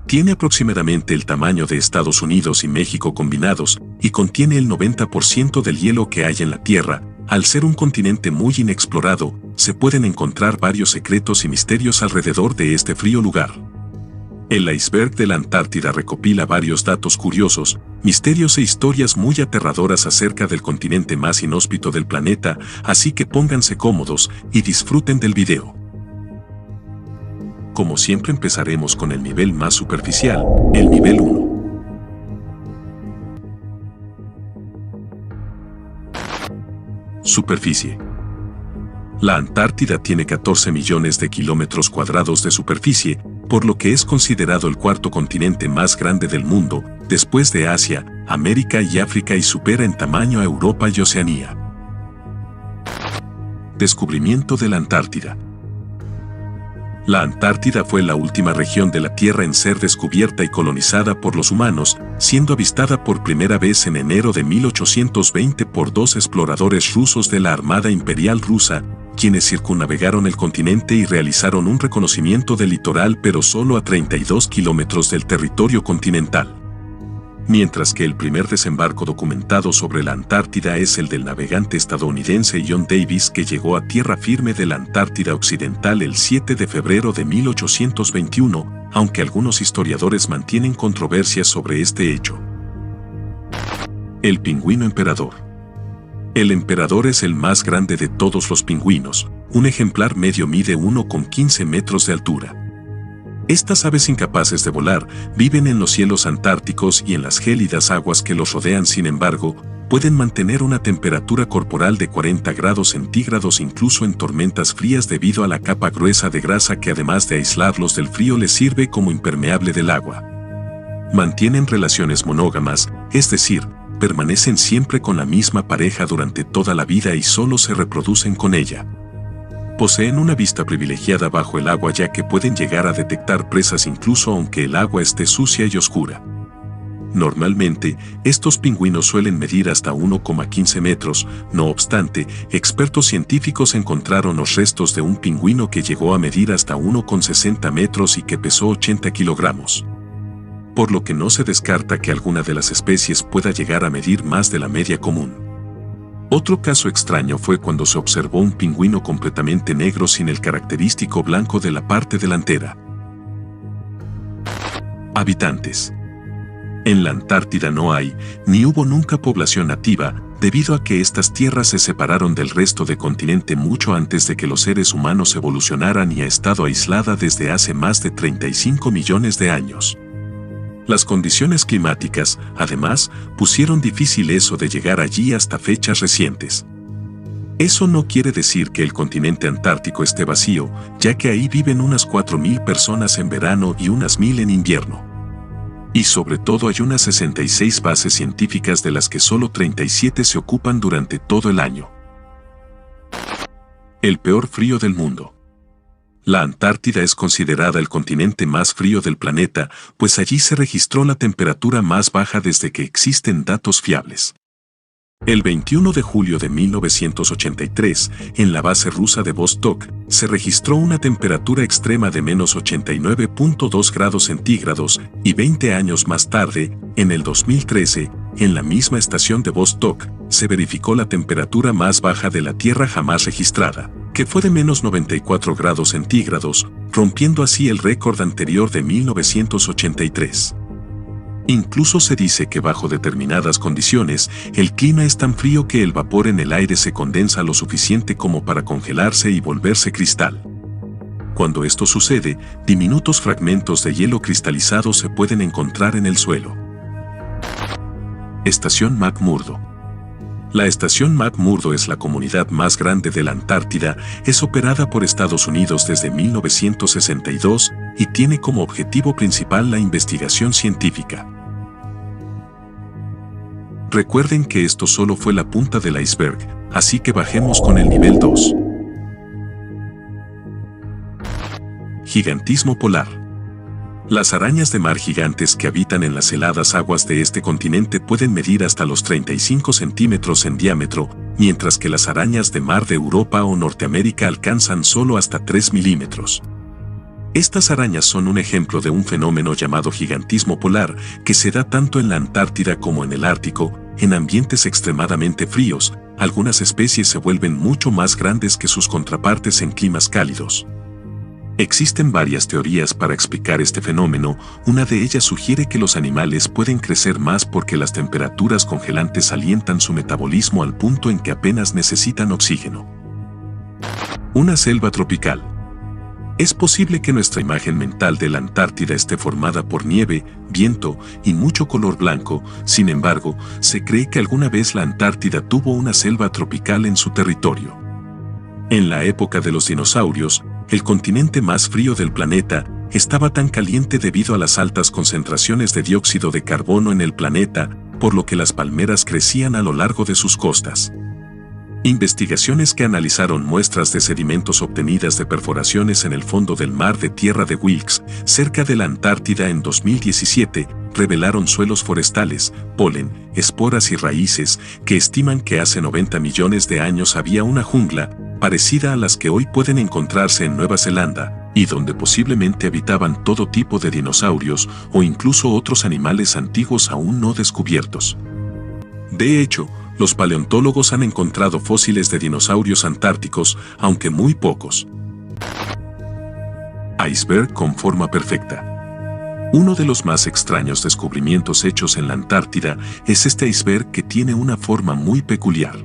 Tiene aproximadamente el tamaño de Estados Unidos y México combinados y contiene el 90% del hielo que hay en la Tierra. Al ser un continente muy inexplorado, se pueden encontrar varios secretos y misterios alrededor de este frío lugar. El iceberg de la Antártida recopila varios datos curiosos, misterios e historias muy aterradoras acerca del continente más inhóspito del planeta, así que pónganse cómodos y disfruten del video. Como siempre empezaremos con el nivel más superficial, el nivel 1. Superficie. La Antártida tiene 14 millones de kilómetros cuadrados de superficie, por lo que es considerado el cuarto continente más grande del mundo, después de Asia, América y África, y supera en tamaño a Europa y Oceanía. Descubrimiento de la Antártida. La Antártida fue la última región de la Tierra en ser descubierta y colonizada por los humanos, siendo avistada por primera vez en enero de 1820 por dos exploradores rusos de la Armada Imperial Rusa, quienes circunnavegaron el continente y realizaron un reconocimiento del litoral, pero solo a 32 kilómetros del territorio continental. Mientras que el primer desembarco documentado sobre la Antártida es el del navegante estadounidense John Davis, que llegó a tierra firme de la Antártida Occidental el 7 de febrero de 1821, aunque algunos historiadores mantienen controversias sobre este hecho. El pingüino emperador. El emperador es el más grande de todos los pingüinos. Un ejemplar medio mide 1,15 metros de altura. Estas aves incapaces de volar viven en los cielos antárticos y en las gélidas aguas que los rodean. Sin embargo, pueden mantener una temperatura corporal de 40 grados centígrados incluso en tormentas frías debido a la capa gruesa de grasa que, además de aislarlos del frío, les sirve como impermeable del agua. Mantienen relaciones monógamas, es decir, permanecen siempre con la misma pareja durante toda la vida y solo se reproducen con ella. Poseen una vista privilegiada bajo el agua, ya que pueden llegar a detectar presas incluso aunque el agua esté sucia y oscura. Normalmente, estos pingüinos suelen medir hasta 1,15 metros, no obstante, expertos científicos encontraron los restos de un pingüino que llegó a medir hasta 1,60 metros y que pesó 80 kilogramos. Por lo que no se descarta que alguna de las especies pueda llegar a medir más de la media común. Otro caso extraño fue cuando se observó un pingüino completamente negro sin el característico blanco de la parte delantera. Habitantes. En la Antártida no hay, ni hubo nunca población nativa, debido a que estas tierras se separaron del resto del continente mucho antes de que los seres humanos evolucionaran y ha estado aislada desde hace más de 35 millones de años. Las condiciones climáticas, además, pusieron difícil eso de llegar allí hasta fechas recientes. Eso no quiere decir que el continente antártico esté vacío, ya que ahí viven unas 4.000 personas en verano y unas 1.000 en invierno. Y sobre todo hay unas 66 bases científicas, de las que solo 37 se ocupan durante todo el año. El peor frío del mundo. La Antártida es considerada el continente más frío del planeta, pues allí se registró la temperatura más baja desde que existen datos fiables. El 21 de julio de 1983, en la base rusa de Vostok, se registró una temperatura extrema de menos 89.2 grados centígrados, y 20 años más tarde, en el 2013, en la misma estación de Vostok, se verificó la temperatura más baja de la Tierra jamás registrada, que fue de menos 94 grados centígrados, rompiendo así el récord anterior de 1983. Incluso se dice que bajo determinadas condiciones, el clima es tan frío que el vapor en el aire se condensa lo suficiente como para congelarse y volverse cristal. Cuando esto sucede, diminutos fragmentos de hielo cristalizado se pueden encontrar en el suelo. Estación McMurdo. La estación McMurdo es la comunidad más grande de la Antártida, es operada por Estados Unidos desde 1962 y tiene como objetivo principal la investigación científica. Recuerden que esto solo fue la punta del iceberg, así que bajemos con el nivel 2. Gigantismo polar. Las arañas de mar gigantes que habitan en las heladas aguas de este continente pueden medir hasta los 35 centímetros en diámetro, mientras que las arañas de mar de Europa o Norteamérica alcanzan solo hasta 3 milímetros. Estas arañas son un ejemplo de un fenómeno llamado gigantismo polar que se da tanto en la Antártida como en el Ártico. En ambientes extremadamente fríos, algunas especies se vuelven mucho más grandes que sus contrapartes en climas cálidos. Existen varias teorías para explicar este fenómeno. Una de ellas sugiere que los animales pueden crecer más porque las temperaturas congelantes alientan su metabolismo al punto en que apenas necesitan oxígeno. Una selva tropical. Es posible que nuestra imagen mental de la Antártida esté formada por nieve, viento y mucho color blanco. Sin embargo, se cree que alguna vez la Antártida tuvo una selva tropical en su territorio. En la época de los dinosaurios, el continente más frío del planeta estaba tan caliente debido a las altas concentraciones de dióxido de carbono en el planeta, por lo que las palmeras crecían a lo largo de sus costas. Investigaciones que analizaron muestras de sedimentos obtenidas de perforaciones en el fondo del mar de tierra de Wilkes, cerca de la Antártida en 2017, revelaron suelos forestales, polen, esporas y raíces que estiman que hace 90 millones de años había una jungla, parecida a las que hoy pueden encontrarse en Nueva Zelanda, y donde posiblemente habitaban todo tipo de dinosaurios o incluso otros animales antiguos aún no descubiertos. De hecho, los paleontólogos han encontrado fósiles de dinosaurios antárticos, aunque muy pocos. Iceberg con forma perfecta. Uno de los más extraños descubrimientos hechos en la Antártida es este iceberg que tiene una forma muy peculiar.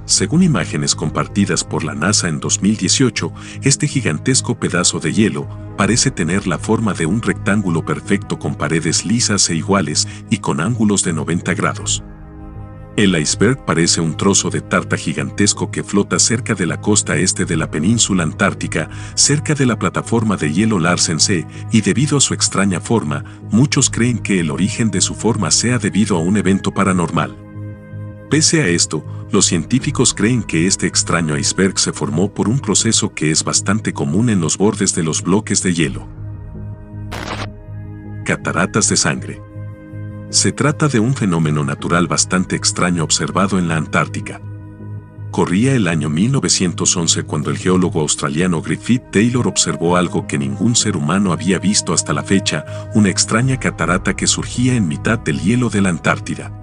Según imágenes compartidas por la NASA en 2018, este gigantesco pedazo de hielo parece tener la forma de un rectángulo perfecto con paredes lisas e iguales y con ángulos de 90 grados. El iceberg parece un trozo de tarta gigantesco que flota cerca de la costa este de la península antártica, cerca de la plataforma de hielo Larsen C, y debido a su extraña forma, muchos creen que el origen de su forma sea debido a un evento paranormal. Pese a esto, los científicos creen que este extraño iceberg se formó por un proceso que es bastante común en los bordes de los bloques de hielo. Cataratas de sangre. Se trata de un fenómeno natural bastante extraño observado en la Antártica. Corría el año 1911 cuando el geólogo australiano Griffith Taylor observó algo que ningún ser humano había visto hasta la fecha, una extraña catarata que surgía en mitad del hielo de la Antártida.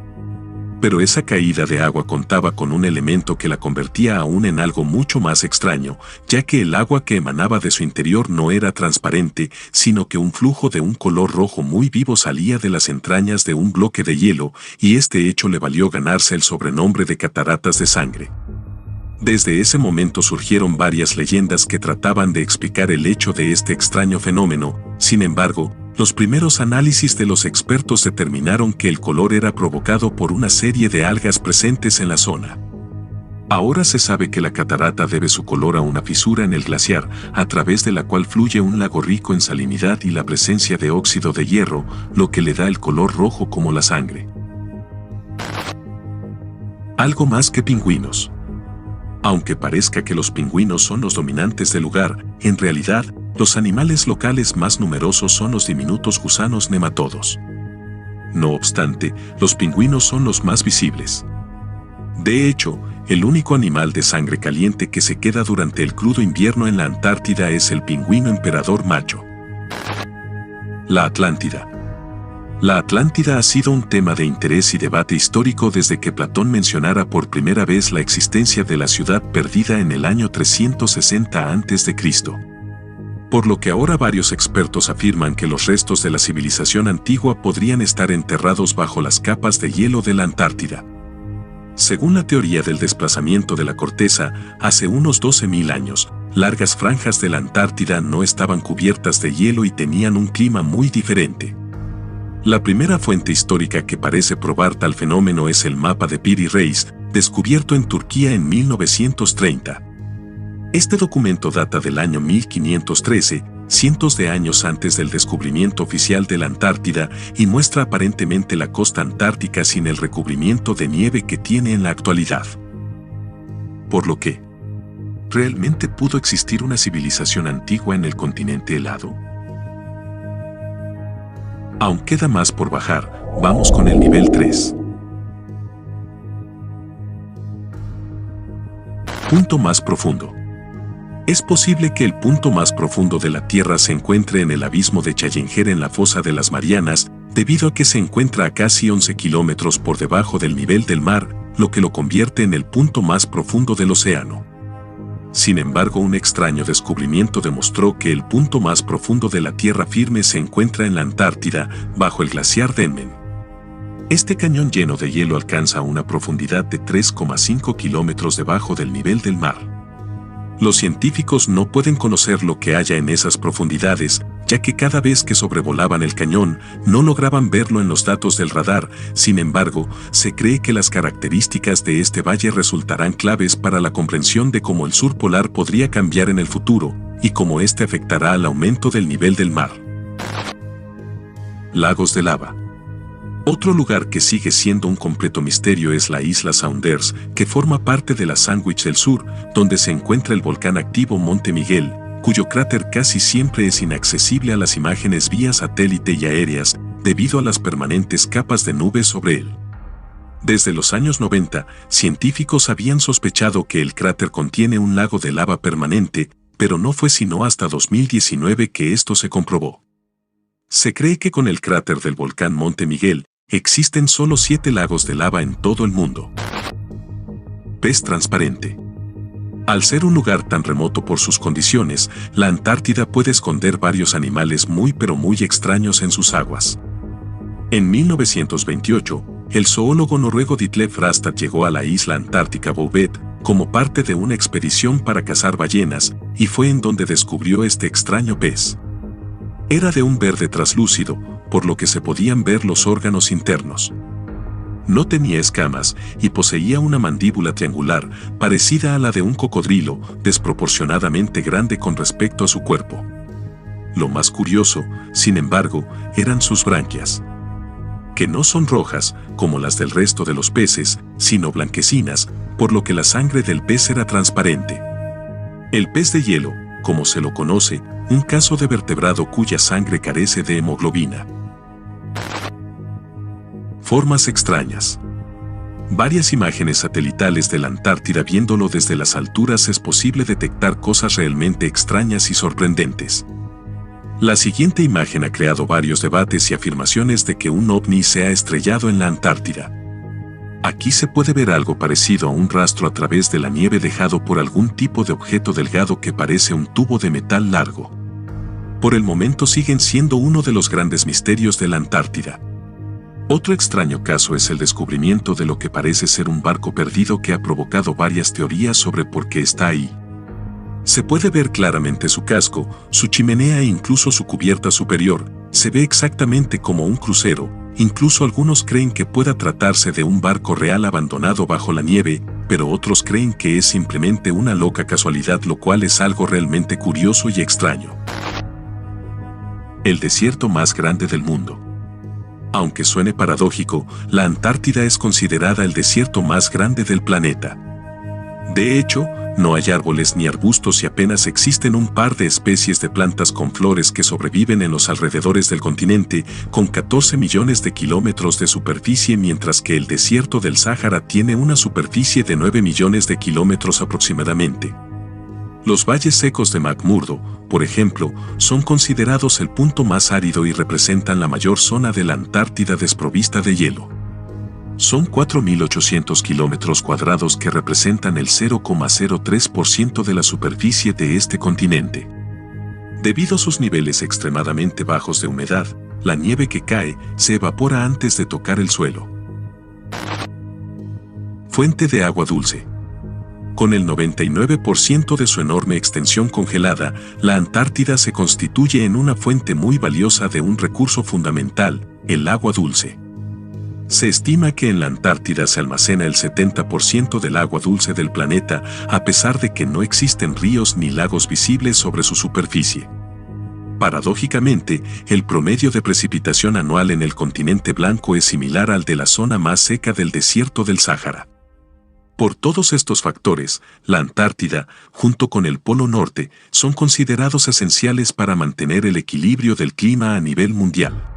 Pero esa caída de agua contaba con un elemento que la convertía aún en algo mucho más extraño, ya que el agua que emanaba de su interior no era transparente, sino que un flujo de un color rojo muy vivo salía de las entrañas de un bloque de hielo, y este hecho le valió ganarse el sobrenombre de cataratas de sangre. Desde ese momento surgieron varias leyendas que trataban de explicar el hecho de este extraño fenómeno. Sin embargo, los primeros análisis de los expertos determinaron que el color era provocado por una serie de algas presentes en la zona. Ahora se sabe que la catarata debe su color a una fisura en el glaciar, a través de la cual fluye un lago rico en salinidad y la presencia de óxido de hierro, lo que le da el color rojo como la sangre. Algo más que pingüinos. Aunque parezca que los pingüinos son los dominantes del lugar, en realidad, los animales locales más numerosos son los diminutos gusanos nematodos. No obstante, los pingüinos son los más visibles. De hecho, el único animal de sangre caliente que se queda durante el crudo invierno en la Antártida es el pingüino emperador macho. La Atlántida. La Atlántida ha sido un tema de interés y debate histórico desde que Platón mencionara por primera vez la existencia de la ciudad perdida en el año 360 a.C. Por lo que ahora varios expertos afirman que los restos de la civilización antigua podrían estar enterrados bajo las capas de hielo de la Antártida. Según la teoría del desplazamiento de la corteza, hace unos 12.000 años, largas franjas de la Antártida no estaban cubiertas de hielo y tenían un clima muy diferente. La primera fuente histórica que parece probar tal fenómeno es el mapa de Piri Reis, descubierto en Turquía en 1930. Este documento data del año 1513, cientos de años antes del descubrimiento oficial de la Antártida, y muestra aparentemente la costa antártica sin el recubrimiento de nieve que tiene en la actualidad. Por lo que, ¿realmente pudo existir una civilización antigua en el continente helado? Aún queda más por bajar, vamos con el nivel 3. Punto más profundo. Es posible que el punto más profundo de la Tierra se encuentre en el abismo de Challenger en la fosa de las Marianas, debido a que se encuentra a casi 11 kilómetros por debajo del nivel del mar, lo que lo convierte en el punto más profundo del océano. Sin embargo, un extraño descubrimiento demostró que el punto más profundo de la tierra firme se encuentra en la Antártida, bajo el glaciar Denman. Este cañón lleno de hielo alcanza una profundidad de 3,5 kilómetros debajo del nivel del mar. Los científicos no pueden conocer lo que haya en esas profundidades, ya que cada vez que sobrevolaban el cañón, no lograban verlo en los datos del radar. Sin embargo, se cree que las características de este valle resultarán claves para la comprensión de cómo el sur polar podría cambiar en el futuro, y cómo este afectará al aumento del nivel del mar. Lagos de lava. Otro lugar que sigue siendo un completo misterio es la isla Saunders, que forma parte de la Sandwich del Sur, donde se encuentra el volcán activo Monte Miguel, cuyo cráter casi siempre es inaccesible a las imágenes vía satélite y aéreas, debido a las permanentes capas de nubes sobre él. Desde los años 90, científicos habían sospechado que el cráter contiene un lago de lava permanente, pero no fue sino hasta 2019 que esto se comprobó. Se cree que con el cráter del volcán Monte Miguel, existen solo 7 lagos de lava en todo el mundo. Pez transparente. Al ser un lugar tan remoto por sus condiciones, la Antártida puede esconder varios animales muy extraños en sus aguas. En 1928, el zoólogo noruego Ditlev Rastad llegó a la isla antártica Bouvet como parte de una expedición para cazar ballenas, y fue en donde descubrió este extraño pez. Era de un verde traslúcido, por lo que se podían ver los órganos internos. No tenía escamas y poseía una mandíbula triangular, parecida a la de un cocodrilo, desproporcionadamente grande con respecto a su cuerpo. Lo más curioso, sin embargo, eran sus branquias, que no son rojas, como las del resto de los peces, sino blanquecinas, por lo que la sangre del pez era transparente. El pez de hielo, como se lo conoce, un caso de vertebrado cuya sangre carece de hemoglobina. Formas extrañas. Varias imágenes satelitales de la Antártida viéndolo desde las alturas es posible detectar cosas realmente extrañas y sorprendentes. La siguiente imagen ha creado varios debates y afirmaciones de que un ovni se ha estrellado en la Antártida. Aquí se puede ver algo parecido a un rastro a través de la nieve dejado por algún tipo de objeto delgado que parece un tubo de metal largo. Por el momento siguen siendo uno de los grandes misterios de la Antártida. Otro extraño caso es el descubrimiento de lo que parece ser un barco perdido que ha provocado varias teorías sobre por qué está ahí. Se puede ver claramente su casco, su chimenea e incluso su cubierta superior. Se ve exactamente como un crucero. Incluso algunos creen que pueda tratarse de un barco real abandonado bajo la nieve, pero otros creen que es simplemente una loca casualidad, lo cual es algo realmente curioso y extraño. El desierto más grande del mundo. Aunque suene paradójico, la Antártida es considerada el desierto más grande del planeta. De hecho, no hay árboles ni arbustos y apenas existen un par de especies de plantas con flores que sobreviven en los alrededores del continente, con 14 millones de kilómetros de superficie, mientras que el desierto del Sáhara tiene una superficie de 9 millones de kilómetros aproximadamente. Los valles secos de McMurdo, por ejemplo, son considerados el punto más árido y representan la mayor zona de la Antártida desprovista de hielo. Son 4.800 kilómetros cuadrados que representan el 0,03% de la superficie de este continente. Debido a sus niveles extremadamente bajos de humedad, la nieve que cae se evapora antes de tocar el suelo. Fuente de agua dulce. Con el 99% de su enorme extensión congelada, la Antártida se constituye en una fuente muy valiosa de un recurso fundamental, el agua dulce. Se estima que en la Antártida se almacena el 70% del agua dulce del planeta, a pesar de que no existen ríos ni lagos visibles sobre su superficie. Paradójicamente, el promedio de precipitación anual en el continente blanco es similar al de la zona más seca del desierto del Sáhara. Por todos estos factores, la Antártida, junto con el Polo Norte, son considerados esenciales para mantener el equilibrio del clima a nivel mundial.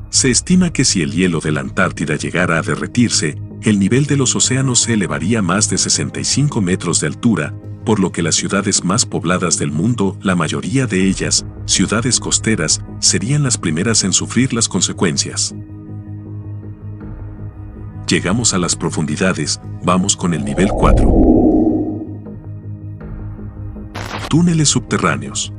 Se estima que si el hielo de la Antártida llegara a derretirse, el nivel de los océanos se elevaría más de 65 metros de altura, por lo que las ciudades más pobladas del mundo, la mayoría de ellas, ciudades costeras, serían las primeras en sufrir las consecuencias. Llegamos a las profundidades, vamos con el nivel 4. Túneles subterráneos.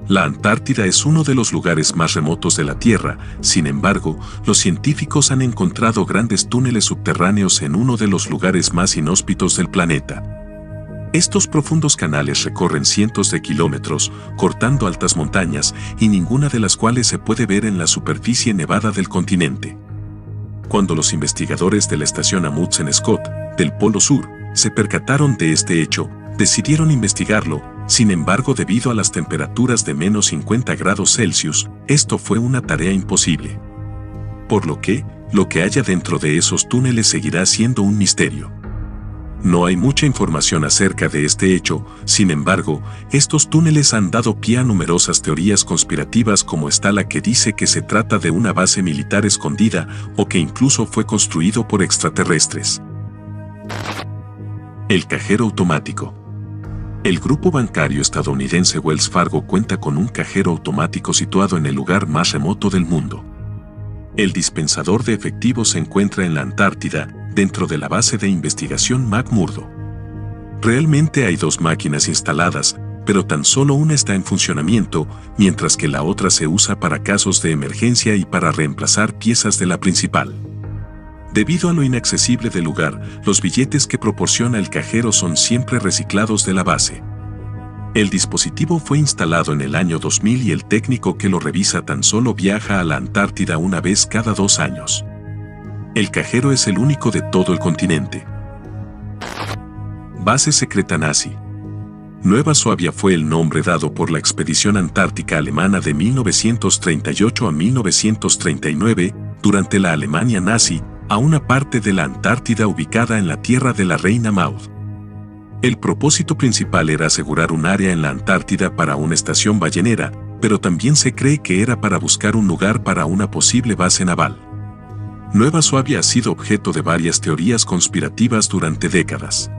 La Antártida es uno de los lugares más remotos de la Tierra, sin embargo, los científicos han encontrado grandes túneles subterráneos en uno de los lugares más inhóspitos del planeta. Estos profundos canales recorren cientos de kilómetros, cortando altas montañas, y ninguna de las cuales se puede ver en la superficie nevada del continente. Cuando los investigadores de la estación Amundsen Scott, del Polo Sur, se percataron de este hecho, decidieron investigarlo. Sin embargo, debido a las temperaturas de menos 50 grados Celsius, esto fue una tarea imposible. Por lo que haya dentro de esos túneles seguirá siendo un misterio. No hay mucha información acerca de este hecho, sin embargo, estos túneles han dado pie a numerosas teorías conspirativas, como está la que dice que se trata de una base militar escondida o que incluso fue construido por extraterrestres. El cajero automático. El grupo bancario estadounidense Wells Fargo cuenta con un cajero automático situado en el lugar más remoto del mundo. El dispensador de efectivo se encuentra en la Antártida, dentro de la base de investigación McMurdo. Realmente hay 2 máquinas instaladas, pero tan solo una está en funcionamiento, mientras que la otra se usa para casos de emergencia y para reemplazar piezas de la principal. Debido a lo inaccesible del lugar, los billetes que proporciona el cajero son siempre reciclados de la base. El dispositivo fue instalado en el año 2000 y el técnico que lo revisa tan solo viaja a la Antártida una vez cada 2 años. El cajero es el único de todo el continente. Base secreta nazi. Nueva Suabia fue el nombre dado por la expedición antártica alemana de 1938 a 1939, durante la Alemania nazi, a una parte de la Antártida ubicada en la Tierra de la Reina Maud. El propósito principal era asegurar un área en la Antártida para una estación ballenera, pero también se cree que era para buscar un lugar para una posible base naval. Nueva Suabia ha sido objeto de varias teorías conspirativas durante décadas.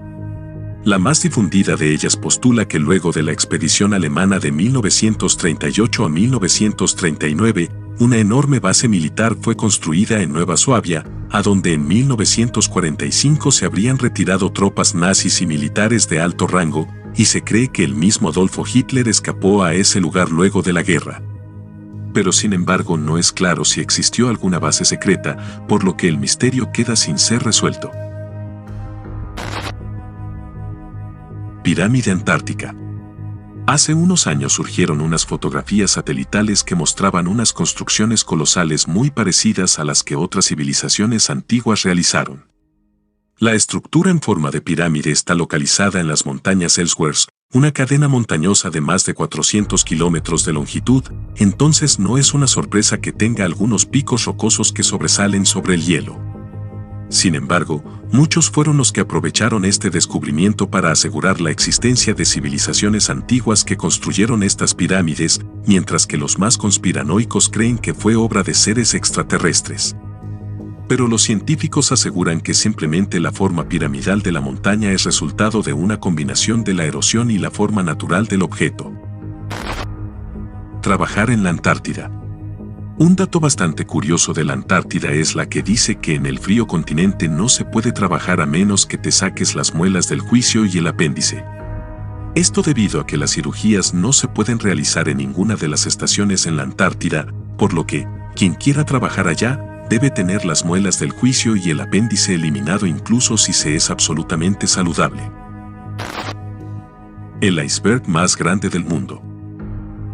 La más difundida de ellas postula que luego de la expedición alemana de 1938 a 1939, una enorme base militar fue construida en Nueva Suabia, a donde en 1945 se habrían retirado tropas nazis y militares de alto rango, y se cree que el mismo Adolfo Hitler escapó a ese lugar luego de la guerra. Pero sin embargo no es claro si existió alguna base secreta, por lo que el misterio queda sin ser resuelto. Pirámide Antártica. Hace unos años surgieron unas fotografías satelitales que mostraban unas construcciones colosales muy parecidas a las que otras civilizaciones antiguas realizaron. La estructura en forma de pirámide está localizada en las montañas Ellsworth, una cadena montañosa de más de 400 kilómetros de longitud, entonces no es una sorpresa que tenga algunos picos rocosos que sobresalen sobre el hielo. Sin embargo, muchos fueron los que aprovecharon este descubrimiento para asegurar la existencia de civilizaciones antiguas que construyeron estas pirámides, mientras que los más conspiranoicos creen que fue obra de seres extraterrestres. Pero los científicos aseguran que simplemente la forma piramidal de la montaña es resultado de una combinación de la erosión y la forma natural del objeto. Trabajar en la Antártida. Un dato bastante curioso de la Antártida es la que dice que en el frío continente no se puede trabajar a menos que te saques las muelas del juicio y el apéndice. Esto debido a que las cirugías no se pueden realizar en ninguna de las estaciones en la Antártida, por lo que, quien quiera trabajar allá, debe tener las muelas del juicio y el apéndice eliminado incluso si se es absolutamente saludable. El iceberg más grande del mundo.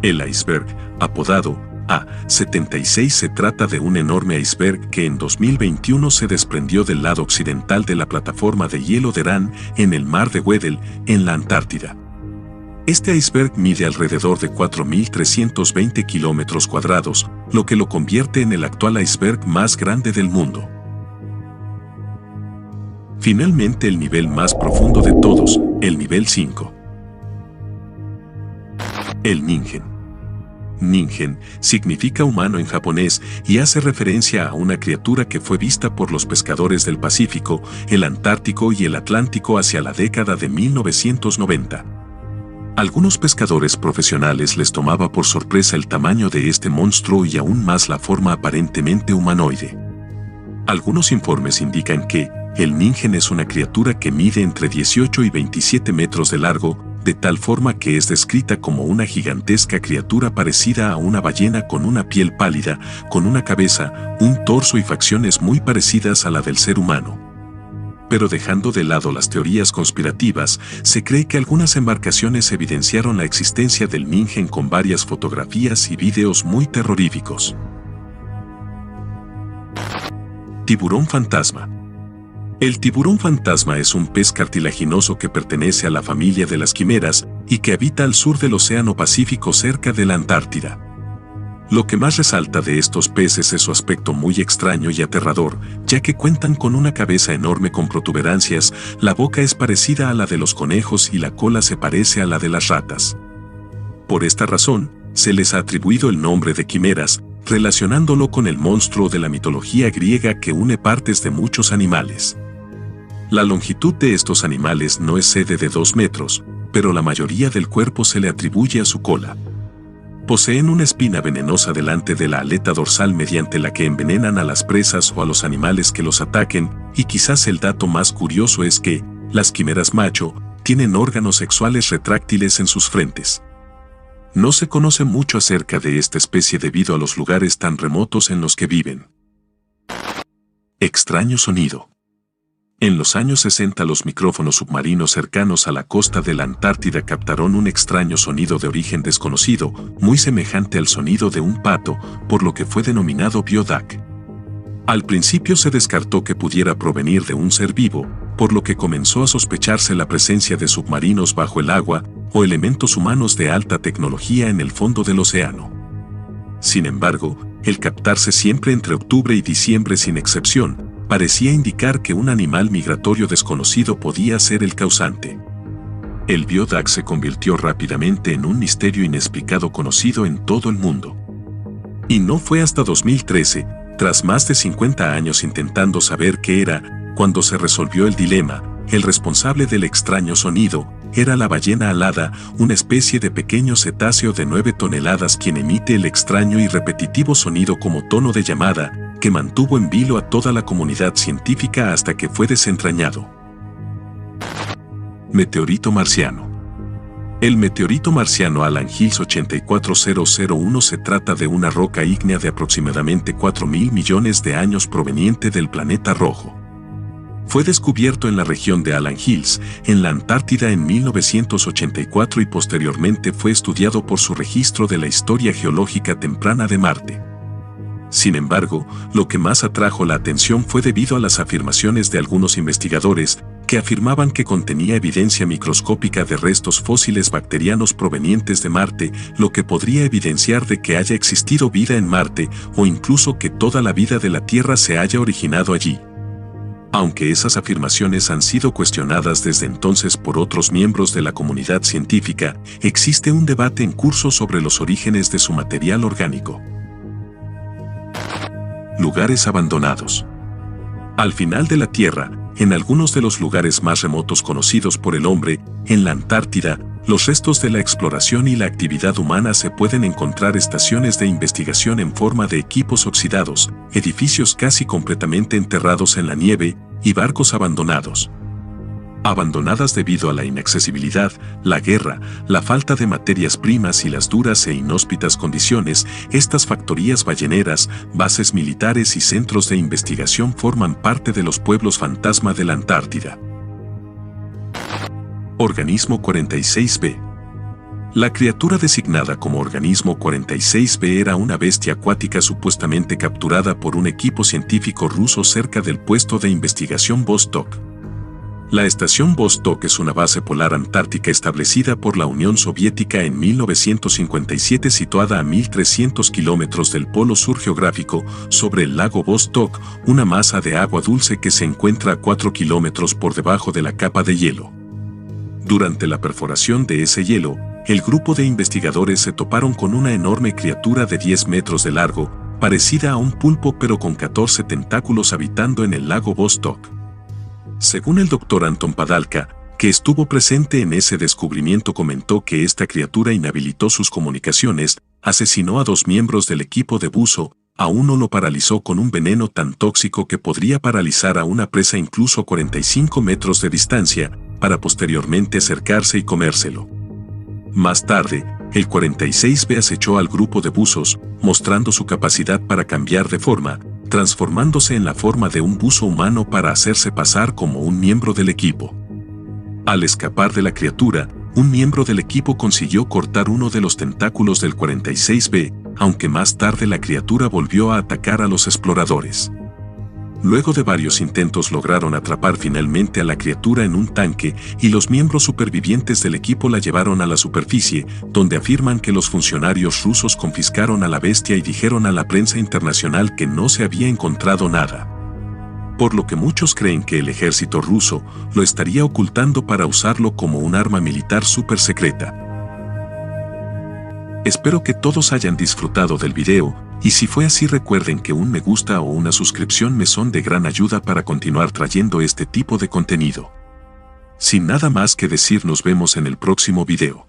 El iceberg, apodado A-76, se trata de un enorme iceberg que en 2021 se desprendió del lado occidental de la plataforma de hielo de Rán en el mar de Weddell, en la Antártida. Este iceberg mide alrededor de 4.320 kilómetros cuadrados, lo que lo convierte en el actual iceberg más grande del mundo. Finalmente, el nivel más profundo de todos, el nivel 5. El Ningen. Ningen significa humano en japonés y hace referencia a una criatura que fue vista por los pescadores del Pacífico, el Antártico y el Atlántico hacia la década de 1990. Algunos pescadores profesionales les tomaba por sorpresa el tamaño de este monstruo y aún más la forma aparentemente humanoide. Algunos informes indican que el Ningen es una criatura que mide entre 18 y 27 metros de largo, de tal forma que es descrita como una gigantesca criatura parecida a una ballena con una piel pálida, con una cabeza, un torso y facciones muy parecidas a la del ser humano. Pero dejando de lado las teorías conspirativas, se cree que algunas embarcaciones evidenciaron la existencia del Ningen con varias fotografías y videos muy terroríficos. Tiburón fantasma. El tiburón fantasma es un pez cartilaginoso que pertenece a la familia de las quimeras y que habita al sur del Océano Pacífico cerca de la Antártida. Lo que más resalta de estos peces es su aspecto muy extraño y aterrador, ya que cuentan con una cabeza enorme con protuberancias, la boca es parecida a la de los conejos y la cola se parece a la de las ratas. Por esta razón, se les ha atribuido el nombre de quimeras, relacionándolo con el monstruo de la mitología griega que une partes de muchos animales. La longitud de estos animales no excede de 2 metros, pero la mayoría del cuerpo se le atribuye a su cola. Poseen una espina venenosa delante de la aleta dorsal mediante la que envenenan a las presas o a los animales que los ataquen, y quizás el dato más curioso es que, las quimeras macho, tienen órganos sexuales retráctiles en sus frentes. No se conoce mucho acerca de esta especie debido a los lugares tan remotos en los que viven. Extraño sonido. En los años 60 los micrófonos submarinos cercanos a la costa de la Antártida captaron un extraño sonido de origen desconocido, muy semejante al sonido de un pato, por lo que fue denominado biodac. Al principio se descartó que pudiera provenir de un ser vivo, por lo que comenzó a sospecharse la presencia de submarinos bajo el agua o elementos humanos de alta tecnología en el fondo del océano. Sin embargo, el captarse siempre entre octubre y diciembre sin excepción, parecía indicar que un animal migratorio desconocido podía ser el causante. El biodac se convirtió rápidamente en un misterio inexplicado conocido en todo el mundo. Y no fue hasta 2013, tras más de 50 años intentando saber qué era, cuando se resolvió el dilema. El responsable del extraño sonido era la ballena alada, una especie de pequeño cetáceo de 9 toneladas quien emite el extraño y repetitivo sonido como tono de llamada, que mantuvo en vilo a toda la comunidad científica hasta que fue desentrañado. Meteorito marciano. El meteorito marciano Alan Hills 84001 se trata de una roca ígnea de aproximadamente 4.000 millones de años proveniente del planeta rojo. Fue descubierto en la región de Alan Hills, en la Antártida en 1984 y posteriormente fue estudiado por su registro de la historia geológica temprana de Marte. Sin embargo, lo que más atrajo la atención fue debido a las afirmaciones de algunos investigadores, que afirmaban que contenía evidencia microscópica de restos fósiles bacterianos provenientes de Marte, lo que podría evidenciar de que haya existido vida en Marte o incluso que toda la vida de la Tierra se haya originado allí. Aunque esas afirmaciones han sido cuestionadas desde entonces por otros miembros de la comunidad científica, existe un debate en curso sobre los orígenes de su material orgánico. Lugares abandonados. Al final de la Tierra, en algunos de los lugares más remotos conocidos por el hombre, en la Antártida, los restos de la exploración y la actividad humana se pueden encontrar estaciones de investigación en forma de equipos oxidados, edificios casi completamente enterrados en la nieve y barcos abandonados. Abandonadas debido a la inaccesibilidad, la guerra, la falta de materias primas y las duras e inhóspitas condiciones, estas factorías balleneras, bases militares y centros de investigación forman parte de los pueblos fantasma de la Antártida. Organismo 46B. La criatura designada como Organismo 46B era una bestia acuática supuestamente capturada por un equipo científico ruso cerca del puesto de investigación Vostok. La estación Vostok es una base polar antártica establecida por la Unión Soviética en 1957 situada a 1.300 kilómetros del polo sur geográfico, sobre el lago Vostok, una masa de agua dulce que se encuentra a 4 kilómetros por debajo de la capa de hielo. Durante la perforación de ese hielo, el grupo de investigadores se toparon con una enorme criatura de 10 metros de largo, parecida a un pulpo pero con 14 tentáculos habitando en el lago Vostok. Según el doctor Anton Padalka, que estuvo presente en ese descubrimiento, comentó que esta criatura inhabilitó sus comunicaciones, asesinó a 2 miembros del equipo de buzo, a uno lo paralizó con un veneno tan tóxico que podría paralizar a una presa incluso a 45 metros de distancia, para posteriormente acercarse y comérselo. Más tarde, el 46B acechó al grupo de buzos, mostrando su capacidad para cambiar de forma, transformándose en la forma de un buzo humano para hacerse pasar como un miembro del equipo. Al escapar de la criatura, un miembro del equipo consiguió cortar uno de los tentáculos del 46B, aunque más tarde la criatura volvió a atacar a los exploradores. Luego de varios intentos lograron atrapar finalmente a la criatura en un tanque y los miembros supervivientes del equipo la llevaron a la superficie, donde afirman que los funcionarios rusos confiscaron a la bestia y dijeron a la prensa internacional que no se había encontrado nada. Por lo que muchos creen que el ejército ruso lo estaría ocultando para usarlo como un arma militar súper secreta. Espero que todos hayan disfrutado del video, y si fue así recuerden que un me gusta o una suscripción me son de gran ayuda para continuar trayendo este tipo de contenido. Sin nada más que decir, nos vemos en el próximo video.